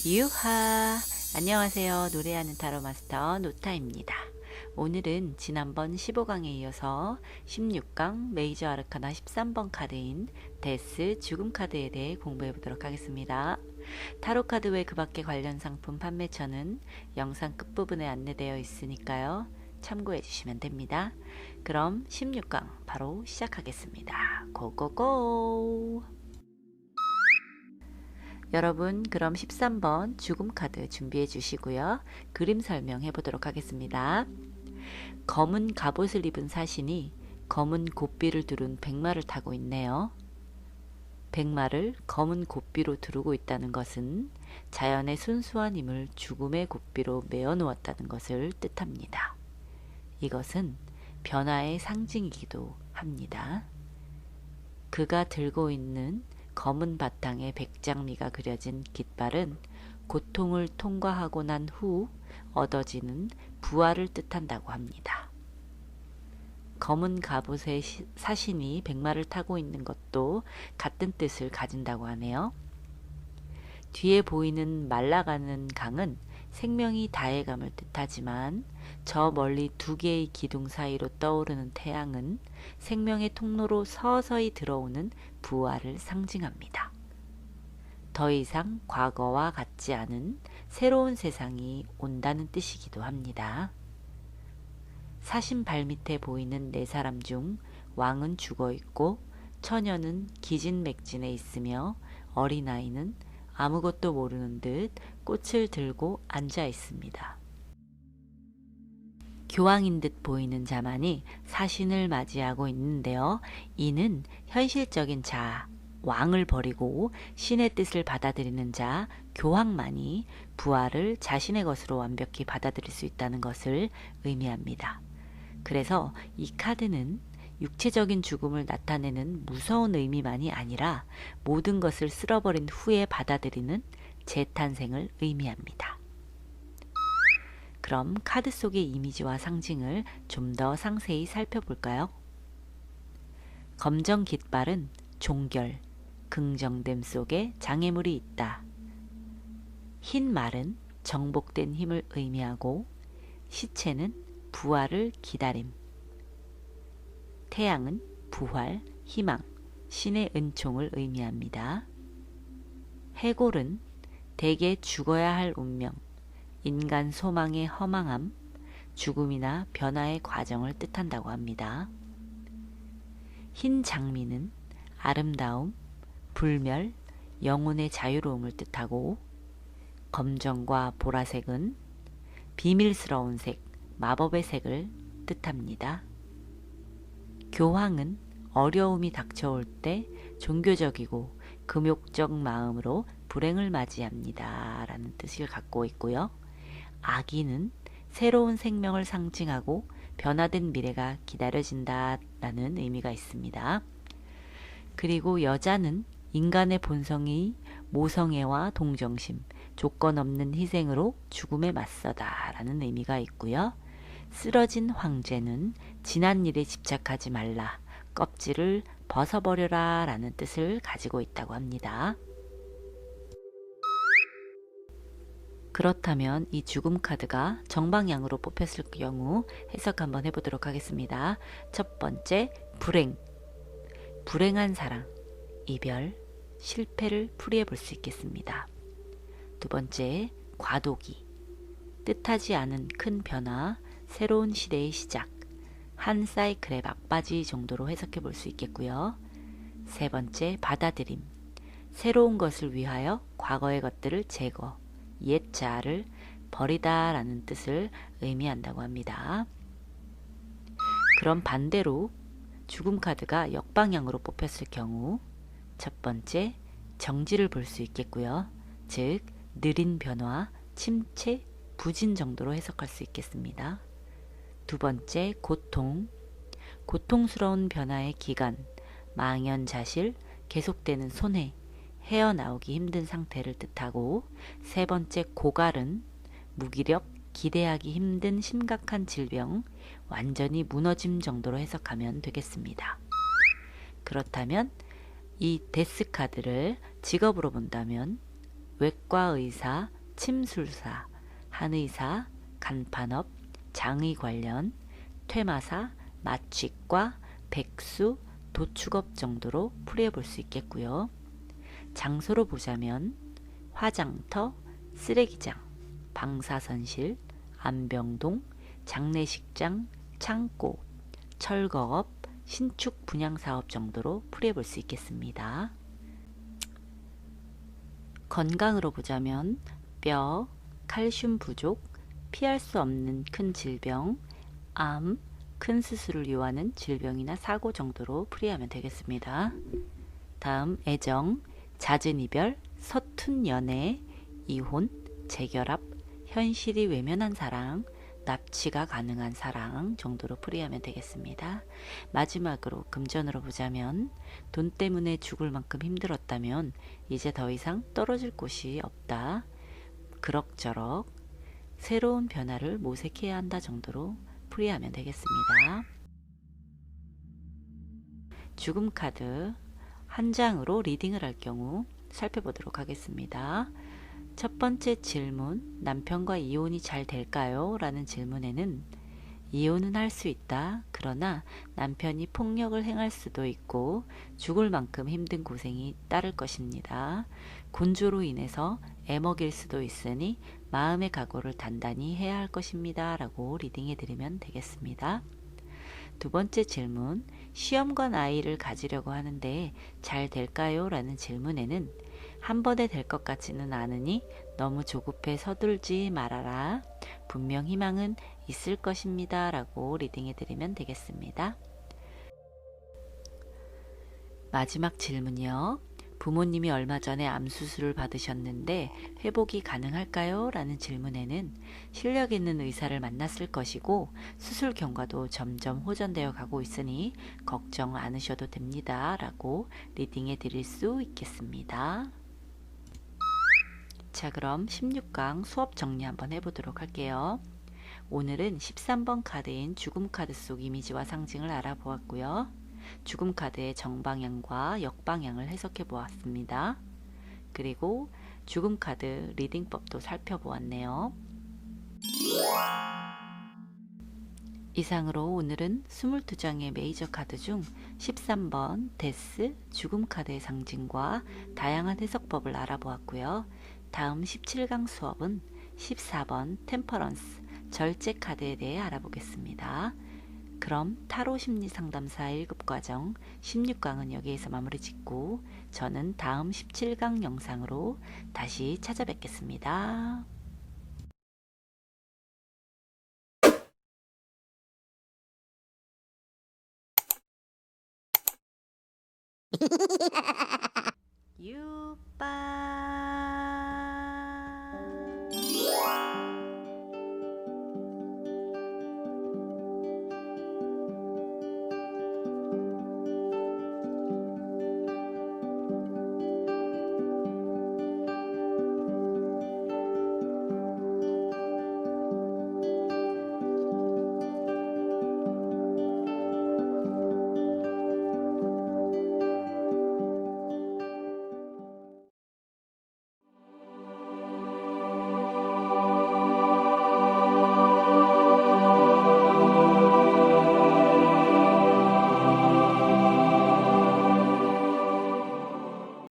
유하! 안녕하세요. 노래하는 타로 마스터 노타입니다. 오늘은 지난번 15강에 이어서 16강 메이저 아르카나 13번 카드인 데스 죽음 카드에 대해 공부해 보도록 하겠습니다. 타로 카드 외 그 밖의 관련 상품 판매처는 영상 끝부분에 안내되어 있으니까요. 참고해 주시면 됩니다. 그럼 16강 바로 시작하겠습니다. 고고고! 여러분, 그럼 13번 죽음 카드 준비해 주시고요. 그림 설명해 보도록 하겠습니다. 검은 갑옷을 입은 사신이 검은 곶비를 두른 백마를 타고 있네요. 백마를 검은 곶비로 두르고 있다는 것은 자연의 순수한 힘을 죽음의 곶비로 메어 놓았다는 것을 뜻합니다. 이것은 변화의 상징이기도 합니다. 그가 들고 있는 검은 바탕에 백장미가 그려진 깃발은 고통을 통과하고 난 후 얻어지는 부활을 뜻한다고 합니다. 검은 갑옷의 사신이 백마를 타고 있는 것도 같은 뜻을 가진다고 하네요. 뒤에 보이는 말라가는 강은 생명이 다해감을 뜻하지만 저 멀리 두 개의 기둥 사이로 떠오르는 태양은 생명의 통로로 서서히 들어오는 부활을 상징합니다. 더 이상 과거와 같지 않은 새로운 세상이 온다는 뜻이기도 합니다. 사신 발밑에 보이는 네 사람 중 왕은 죽어 있고 처녀는 기진맥진해 있으며 어린아이는 아무것도 모르는 듯 꽃을 들고 앉아 있습니다. 교황인 듯 보이는 자만이 사신을 맞이하고 있는데요. 이는 현실적인 자, 왕을 버리고 신의 뜻을 받아들이는 자, 교황만이 부활을 자신의 것으로 완벽히 받아들일 수 있다는 것을 의미합니다. 그래서 이 카드는 육체적인 죽음을 나타내는 무서운 의미만이 아니라 모든 것을 쓸어버린 후에 받아들이는 재탄생을 의미합니다. 그럼 카드 속의 이미지와 상징을 좀 더 상세히 살펴볼까요? 검정 깃발은 종결, 긍정됨 속에 장애물이 있다. 흰 말은 정복된 힘을 의미하고 시체는 부활을 기다림. 태양은 부활, 희망, 신의 은총을 의미합니다. 해골은 대개 죽어야 할 운명, 인간 소망의 허망함, 죽음이나 변화의 과정을 뜻한다고 합니다. 흰 장미는 아름다움, 불멸, 영혼의 자유로움을 뜻하고 검정과 보라색은 비밀스러운 색, 마법의 색을 뜻합니다. 교황은 어려움이 닥쳐올 때 종교적이고 금욕적 마음으로 불행을 맞이합니다. 라는 뜻을 갖고 있고요. 아기는 새로운 생명을 상징하고 변화된 미래가 기다려진다 라는 의미가 있습니다. 그리고 여자는 인간의 본성이 모성애와 동정심, 조건 없는 희생으로 죽음에 맞서다 라는 의미가 있고요. 쓰러진 황제는 지난 일에 집착하지 말라, 껍질을 벗어버려라 라는 뜻을 가지고 있다고 합니다. 그렇다면 이 죽음 카드가 정방향으로 뽑혔을 경우 해석 한번 해보도록 하겠습니다. 첫 번째, 불행. 불행한 사랑, 이별, 실패를 풀이해 볼 수 있겠습니다. 두 번째, 과도기. 뜻하지 않은 큰 변화, 새로운 시대의 시작, 한 사이클의 막바지 정도로 해석해 볼 수 있겠고요. 세 번째, 받아들임. 새로운 것을 위하여 과거의 것들을 제거, 옛 자아를 버리다 라는 뜻을 의미한다고 합니다. 그럼 반대로 죽음 카드가 역방향으로 뽑혔을 경우 첫 번째, 정지를 볼 수 있겠고요. 즉 느린 변화, 침체, 부진 정도로 해석할 수 있겠습니다. 두 번째, 고통. 고통스러운 변화의 기간, 망연자실, 계속되는 손해, 헤어나오기 힘든 상태를 뜻하고, 세 번째, 고갈은 무기력, 기대하기 힘든 심각한 질병, 완전히 무너짐 정도로 해석하면 되겠습니다. 그렇다면 이 데스 카드를 직업으로 본다면 외과 의사, 침술사, 한의사, 간판업, 장의 관련, 퇴마사, 마취과, 백수, 도축업 정도로 풀이해볼 수 있겠고요. 장소로 보자면 화장터, 쓰레기장, 방사선실, 안병동, 장례식장, 창고, 철거업, 신축 분양사업 정도로 풀이해볼 수 있겠습니다. 건강으로 보자면 뼈, 칼슘 부족, 피할 수 없는 큰 질병, 암, 큰 수술을 요하는 질병이나 사고 정도로 풀이하면 되겠습니다. 다음 애정, 잦은 이별, 서툰 연애, 이혼, 재결합, 현실이 외면한 사랑, 납치가 가능한 사랑 정도로 풀이하면 되겠습니다. 마지막으로 금전으로 보자면 돈 때문에 죽을 만큼 힘들었다면 이제 더 이상 떨어질 곳이 없다. 그럭저럭 새로운 변화를 모색해야 한다 정도로 풀이하면 되겠습니다. 죽음 카드 한 장으로 리딩을 할 경우 살펴보도록 하겠습니다. 첫 번째 질문, 남편과 이혼이 잘 될까요? 라는 질문에는 이혼은 할 수 있다. 그러나 남편이 폭력을 행할 수도 있고 죽을 만큼 힘든 고생이 따를 것입니다. 곤조로 인해서 애먹일 수도 있으니 마음의 각오를 단단히 해야 할 것입니다. 라고 리딩해 드리면 되겠습니다. 두 번째 질문, 시험관 아이를 가지려고 하는데 잘 될까요? 라는 질문에는 한 번에 될 것 같지는 않으니 너무 조급해 서둘지 말아라. 분명 희망은 있을 것입니다. 라고 리딩해 드리면 되겠습니다. 마지막 질문이요. 부모님이 얼마 전에 암 수술을 받으셨는데 회복이 가능할까요? 라는 질문에는 실력 있는 의사를 만났을 것이고 수술 경과도 점점 호전되어 가고 있으니 걱정 않으셔도 됩니다. 라고 리딩해 드릴 수 있겠습니다. 자, 그럼 16강 수업 정리 한번 해보도록 할게요. 오늘은 13번 카드인 죽음 카드 속 이미지와 상징을 알아보았고요. 죽음 카드의 정방향과 역방향을 해석해 보았습니다. 그리고 죽음 카드 리딩법도 살펴보았네요. 이상으로 오늘은 22장의 메이저 카드 중 13번 데스 죽음 카드의 상징과 다양한 해석법을 알아보았고요. 다음 17강 수업은 14번 템퍼런스 절제 카드에 대해 알아보겠습니다. 그럼 타로 심리 상담사 1급 과정 16강은 여기에서 마무리 짓고 저는 다음 17강 영상으로 다시 찾아뵙겠습니다. 유빠